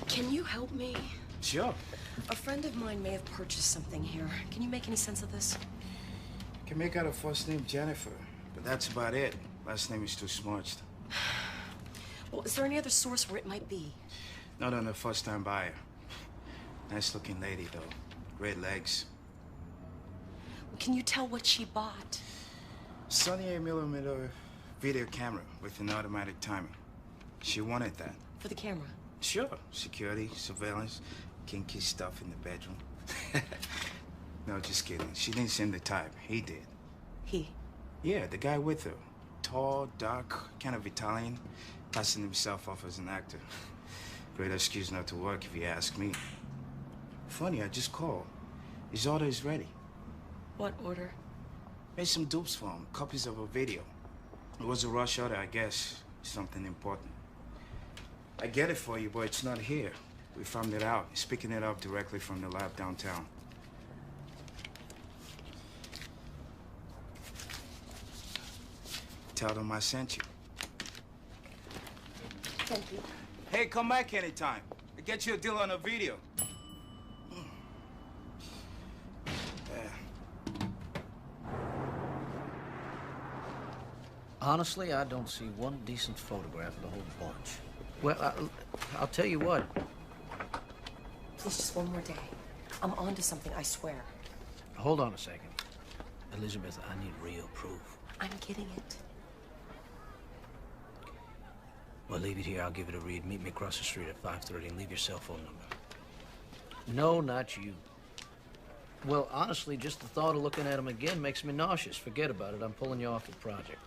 Can you help me? Sure. A friend of mine may have purchased something here. Can you make any sense of this? Can make out a first name Jennifer, but that's about it. Last name is too smudged. Well, is there any other source where it might be? Not on a first-time buyer. Nice-looking lady, though. Great legs. Can you tell what she bought? 78mm video camera with an automatic timer. She wanted that. For the camera? Sure. Security, surveillance, kinky stuff in the bedroom. No, just kidding. She didn't seem the type. He did. He? Yeah, the guy with her. Tall, dark, kind of Italian, passing himself off as an actor. Great excuse not to work, if you ask me. Funny, I just called. His order is ready. What order? Made some dupes for him, copies of a video. It was a rush order, I guess. Something important. I get it for you, but it's not here. We found it out. He's picking it up directly from the lab downtown. Tell them I sent you. Thank you. Hey, come back anytime. I'll get you a deal on a video. Honestly, I don't see one decent photograph of the whole bunch. Well, I'll tell you what. Please, just one more day. I'm on to something, I swear. Hold on a second. Elizabeth, I need real proof. I'm getting it. Well, leave it here. I'll give it a read. Meet me across the street at 5:30 and leave your cell phone number. No, not you. Well, honestly, just the thought of looking at him again makes me nauseous. Forget about it. I'm pulling you off the project.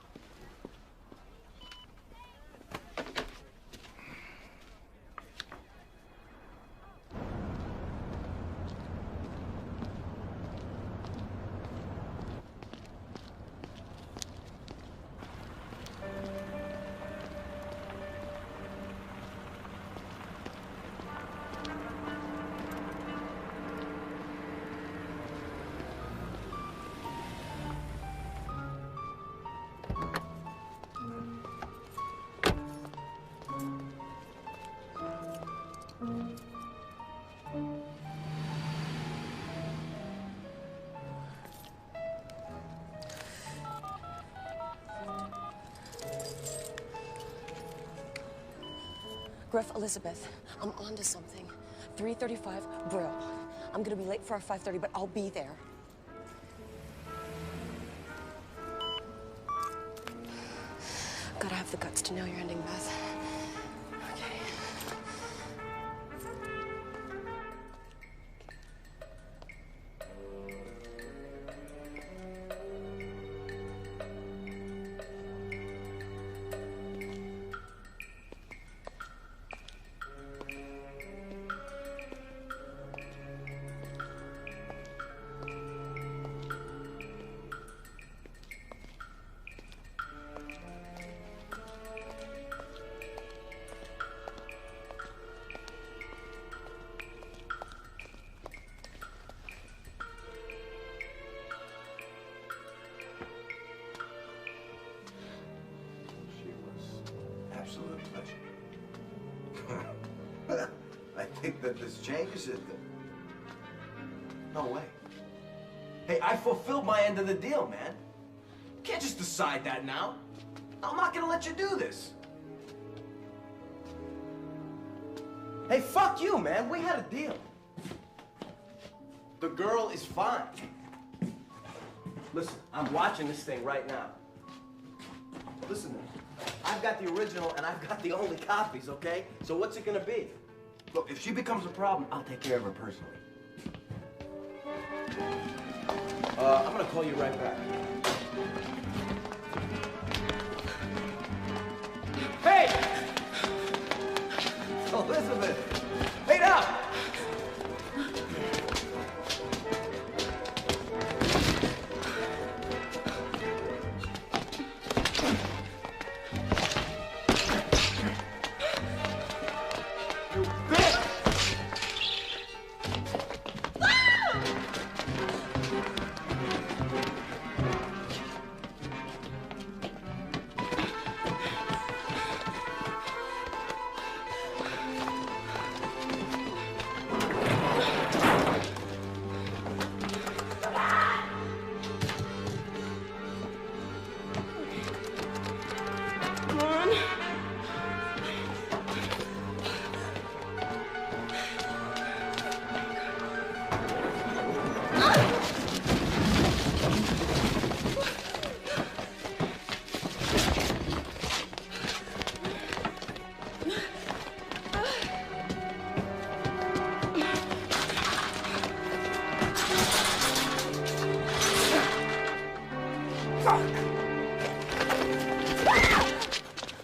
Griff, Elizabeth, I'm on to something. 3:35 Brill. I'm gonna be late for our 5:30, but I'll be there. Gotta have the guts to nail your ending, Beth. Okay. absolute pleasure. I think that this changes it. No way. Hey, I fulfilled my end of the deal, man. You can't just decide that now. I'm not gonna let you do this. Hey, fuck you, man. We had a deal. The girl is fine. Listen, I'm watching this thing right now. Listen to me. I've got the original and I've got the only copies, okay? So what's it gonna be? Look, if she becomes a problem, I'll take care of her personally. I'm gonna call you right back. Hey! Elizabeth! Wait up!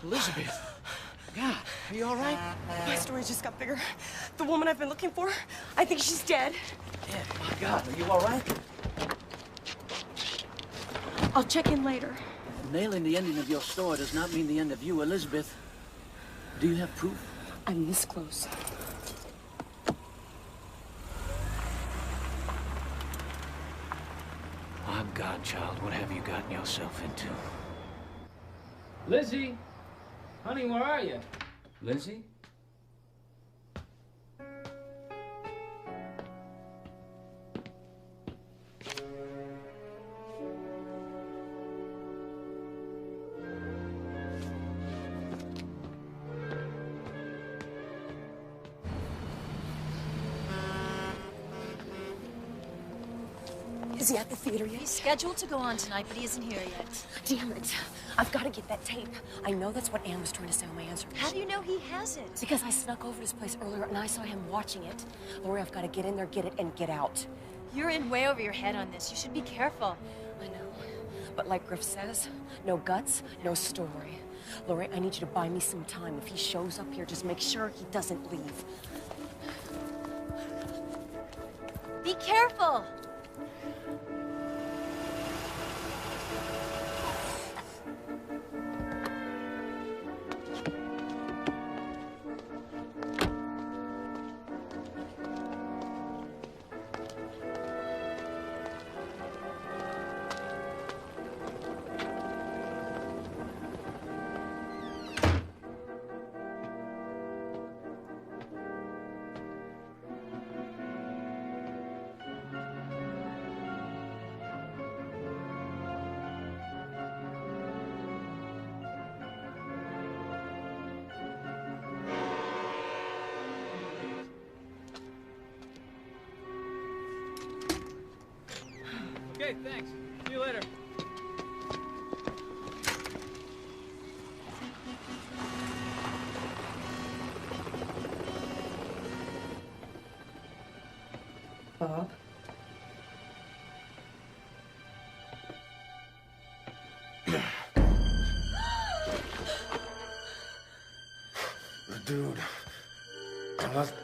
Elizabeth! God, are you all right? My story just got bigger. The woman I've been looking for, I think she's dead. Dead? My God, are you all right? I'll check in later. Nailing the ending of your story does not mean the end of you, Elizabeth. Do you have proof? I'm this close. My God, child, what have you gotten yourself into? Lizzie! Honey, where are you? Lizzie? Is he at the theater yet? He's scheduled to go on tonight, but he isn't here yet. Damn it. I've got to get that tape. I know that's what Anne was trying to say on my answer. How do you know he has it? Because I snuck over to his place earlier and I saw him watching it. Lori, I've got to get in there, get it, and get out. You're in way over your head on this. You should be careful. I know. But like Griff says, no guts, no story. Lori, I need you to buy me some time. If he shows up here, just make sure he doesn't leave. Be careful! Okay, thanks. See you later. Bob? Dude. I left.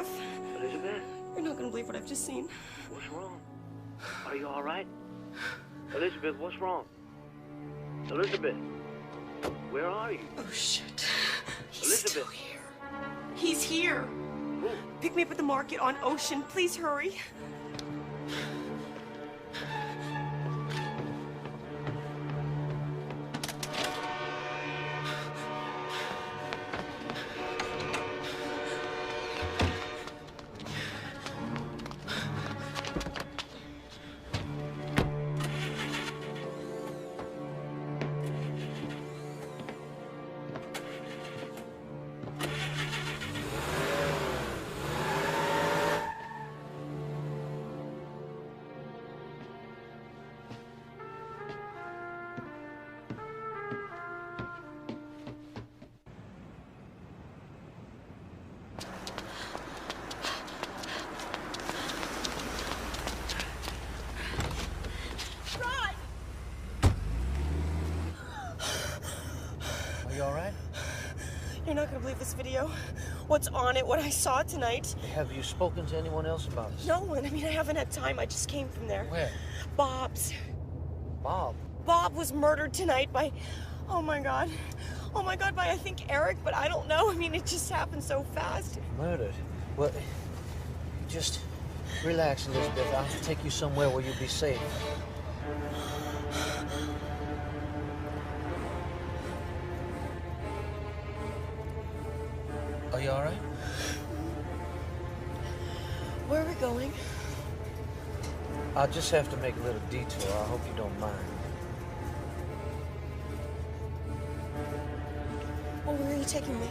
Jeff. Elizabeth, You're not gonna believe what I've just seen. what's wrong? Are you all right? Elizabeth, what's wrong? Elizabeth, where are you? Oh, shit. He's Elizabeth. still here. He's here. Pick me up at the market on Ocean. Please hurry. Are you all right? You're not gonna believe this video. What's on it, what I saw tonight. Have you spoken to anyone else about this? No one. I mean, I haven't had time. I just came from there. Where? Bob's. Bob? Bob was murdered tonight by, oh my God, by I think Eric, but I don't know. I mean, it just happened so fast. Murdered? Well, just relax, Elizabeth. I'll take you somewhere where you'll be safe. Are you all right? Where are we going? I'll just have to make a little detour. I hope you don't mind. Well, where are you taking me?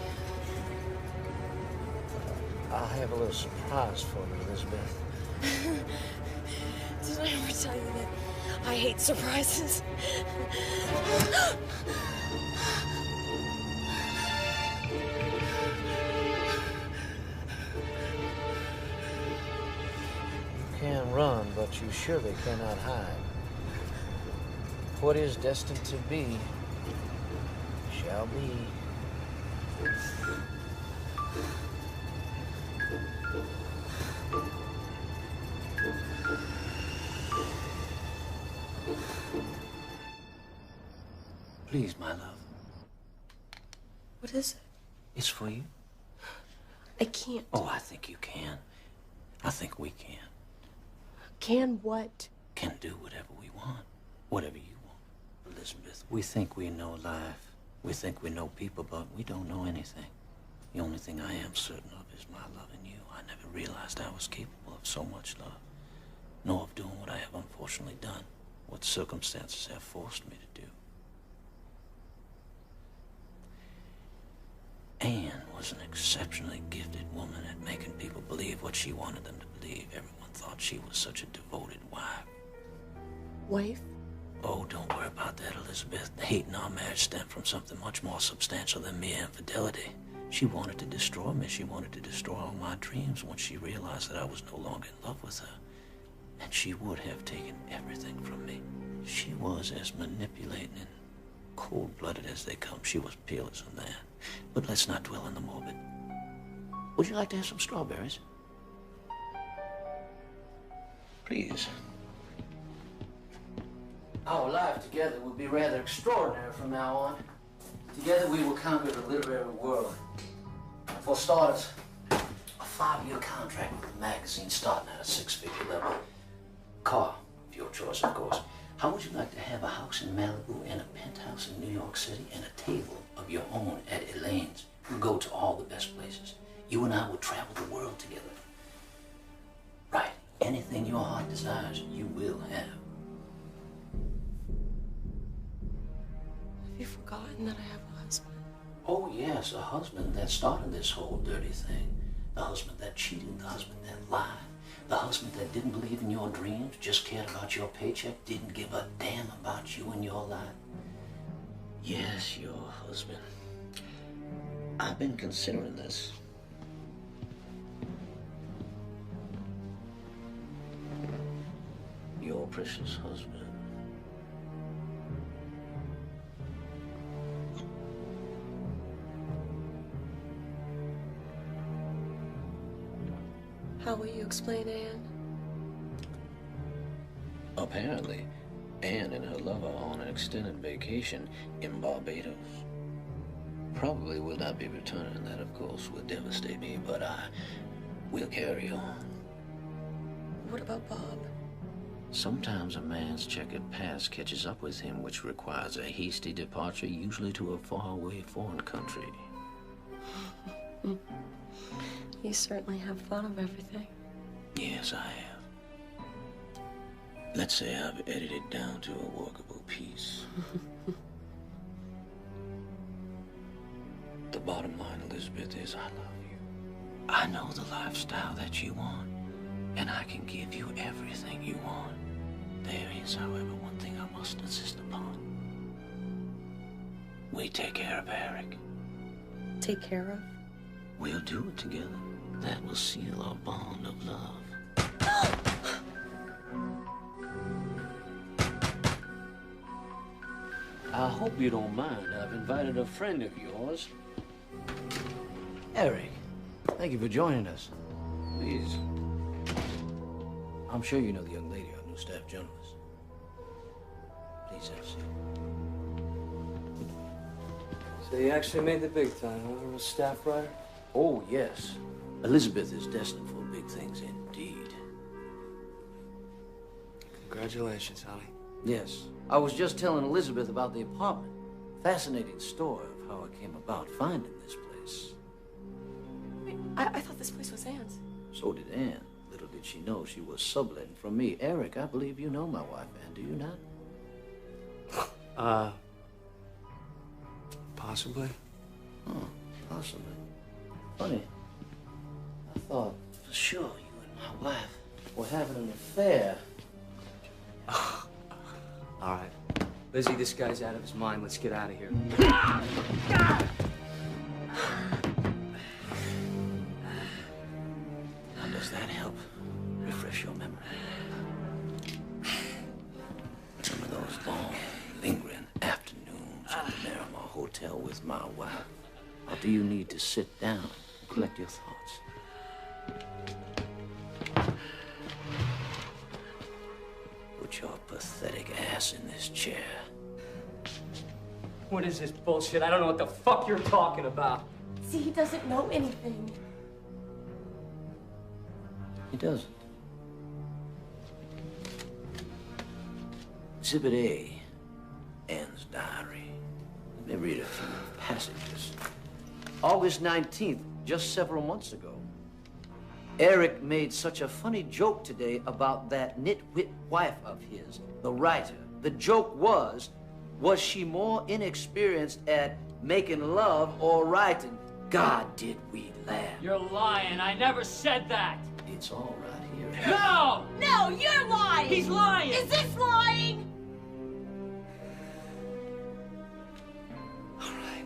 I'll have a little surprise for you, Elizabeth. Did I ever tell you that I hate surprises? You can run, but you surely cannot hide. What is destined to be, shall be. Please, my love. What is it? It's for you. I can't. Oh, I think you can. I think we can. Can what? Can do whatever we want. Whatever you want. Elizabeth, we think we know life. We think we know people, but we don't know anything. The only thing I am certain of is my love in you. I never realized I was capable of so much love. Nor of doing what I have unfortunately done. What circumstances have forced me to do. Anne was an exceptionally gifted woman at making people believe what she wanted them to believe. Everyone thought she was such a devoted wife. Wife? Oh, don't worry about that, Elizabeth. The hate in our marriage stemmed from something much more substantial than mere infidelity. She wanted to destroy me. She wanted to destroy all my dreams once she realized that I was no longer in love with her. And she would have taken everything from me. She was as manipulating and cold-blooded as they come. She was peerless in that. But let's not dwell on the morbid. Would you like to have some strawberries? Please. Our life together will be rather extraordinary from now on. Together we will conquer the literary world. For starters, a 5-year contract with a magazine starting at a 6-figure level. Car, of your choice, of course. How would you like to have a house in Malibu and a penthouse in New York City and a table of your own at Elaine's? We'll go to all the best places. You and I will travel the world together. Right. Anything your heart desires, you will have. Have you forgotten that I have a husband? Oh, yes, a husband that started this whole dirty thing. The husband that cheated, the husband that lied. The husband that didn't believe in your dreams, just cared about your paycheck, didn't give a damn about you and your life. Yes, your husband. I've been considering this. Your precious husband. explain Anne? Apparently, Anne and her lover are on an extended vacation in Barbados. Probably will not be returning. That, of course, will devastate me, but I will carry on. What about Bob? Sometimes a man's checkered past catches up with him, which requires a hasty departure, usually to a faraway foreign country. You certainly have thought of everything. Yes, I have. Let's say I've edited down to a workable piece. The bottom line, Elizabeth, is I love you. I know the lifestyle that you want, and I can give you everything you want. There is, however, one thing I must insist upon. We take care of Eric. Take care of? We'll do it together. That will seal our bond of love. I hope you don't mind. I've invited a friend of yours. Eric, thank you for joining us. Please. I'm sure you know the young lady, our new staff journalist. Please have a seat. So you actually made the big time, huh, little staff writer? Oh, yes. Elizabeth is destined for big things indeed. Congratulations, honey. Yes. I was just telling Elizabeth about the apartment. Fascinating story of how I came about finding this place. Wait, I thought this place was Anne's. So did Anne. Little did she know she was subletting from me. Eric, I believe you know my wife, Anne, do you not? Possibly. Huh, possibly. Funny. I thought for sure you and my wife were having an affair. All right. Lizzie, this guy's out of his mind. Let's get out of here. How does that help refresh your memory? Some of those long, lingering afternoons at the Miramar Hotel with my wife. Or do you need to sit down and collect your thoughts? Put your pathetic ass in this chair. What is this bullshit? I don't know what the fuck you're talking about. See, he doesn't know anything. He doesn't. Exhibit A, Anne's diary. Let me read a few passages. August 19th, just several months ago. Eric made such a funny joke today about that nitwit wife of his, the writer. The joke was she more inexperienced at making love or writing? God, did we laugh. You're lying. I never said that. It's all right here. No! No, you're lying! He's lying! Is this lying? All right.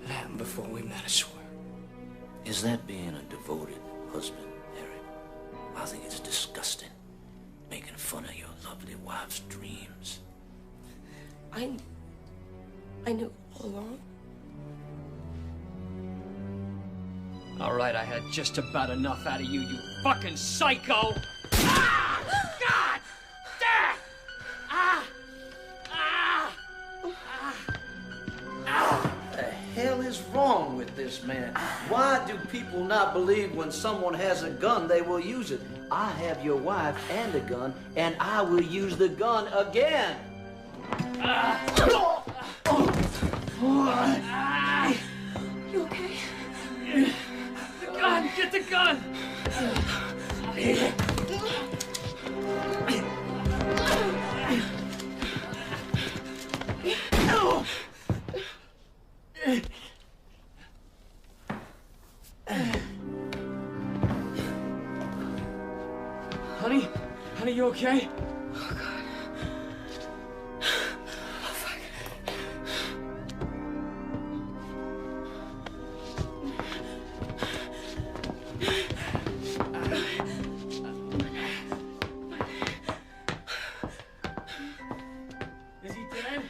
It happened before we met, I swear. Is that being a devoted husband, Eric? I think it's disgusting. Making fun of your lovely wife's dreams. I knew all along. All right, I had just about enough out of you, you fucking psycho! Ah! God! Ah! Ah! Ah! Ah! Ah! What the hell is wrong with this man? Why do people not believe when someone has a gun, they will use it? I have your wife and a gun, and I will use the gun again. Ah! Ah! You okay? The gun! Get the gun! Honey? Honey, you okay? Oh, God. Oh, fuck. Is he dead?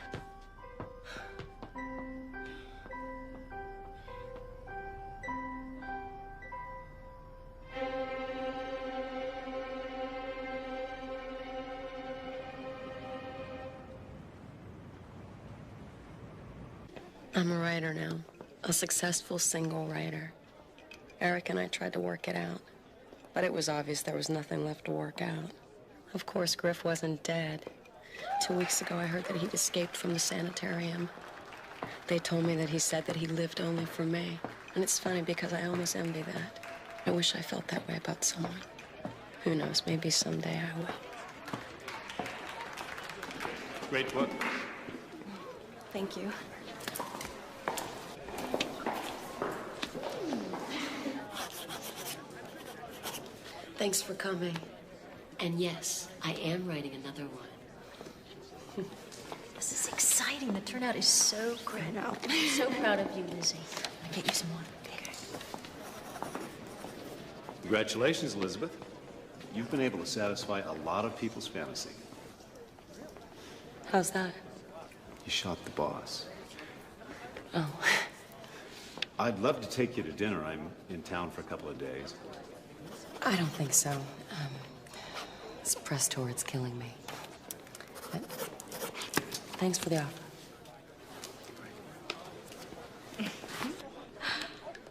I'm a writer now. A successful single writer. Eric and I tried to work it out, but it was obvious there was nothing left to work out. Of course, Griff wasn't dead. 2 weeks ago, I heard that he'd escaped from the sanitarium. They told me that he said that he lived only for me. And it's funny because I almost envy that. I wish I felt that way about someone. Who knows, maybe someday I will. Great book. Thank you. Thanks for coming. And yes, I am writing another one. This is exciting. The turnout is so great. I know. I'm so proud of you, Lizzie. I'll get you some more. Okay. Congratulations, Elizabeth. You've been able to satisfy a lot of people's fantasy. How's that? You shot the boss. Oh. I'd love to take you to dinner. I'm in town for a couple of days. I don't think so. This press tour, it's killing me. But thanks for the offer.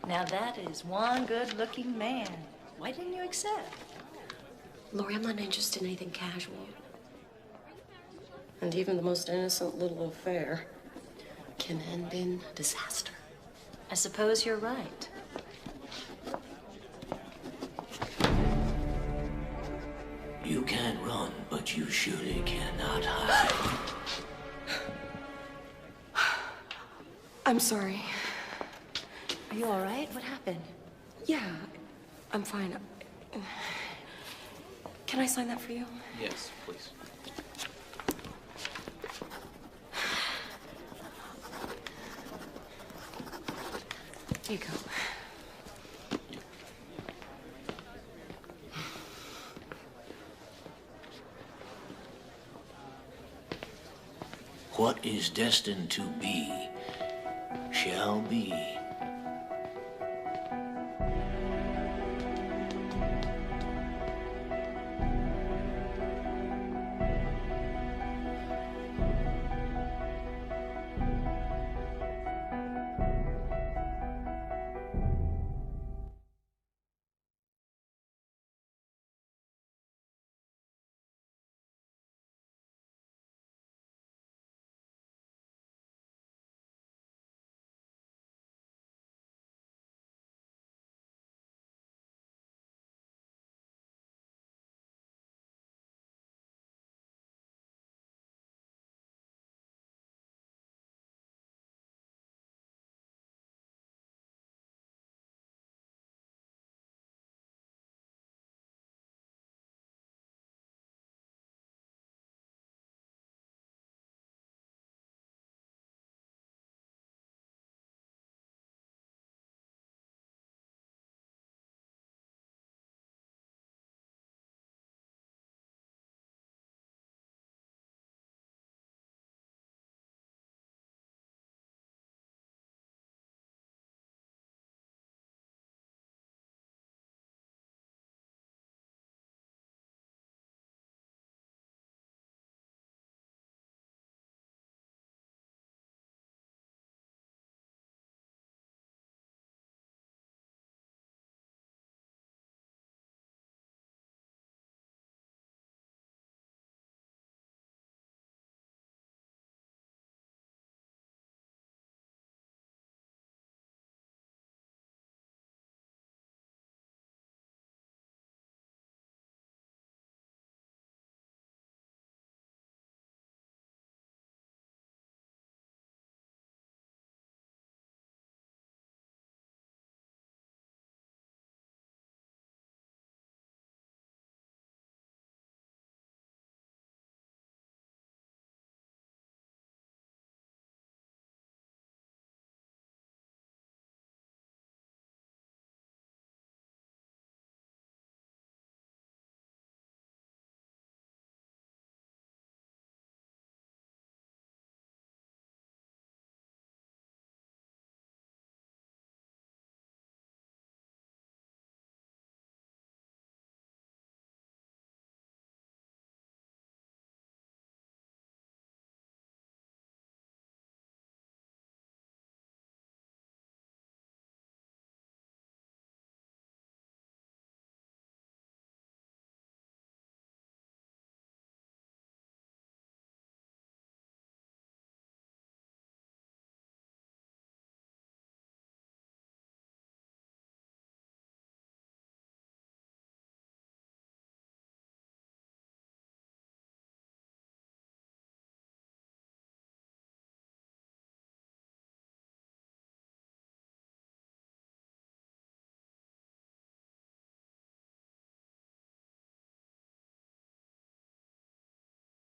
Now that is one good-looking man. Why didn't you accept? Lori, I'm not interested in anything casual. And even the most innocent little affair can end in disaster. I suppose you're right. You can run, but you surely cannot hide. I'm sorry. Are you all right? What happened? Yeah, I'm fine. Can I sign that for you? Yes, please. Here you go. What is destined to be, shall be.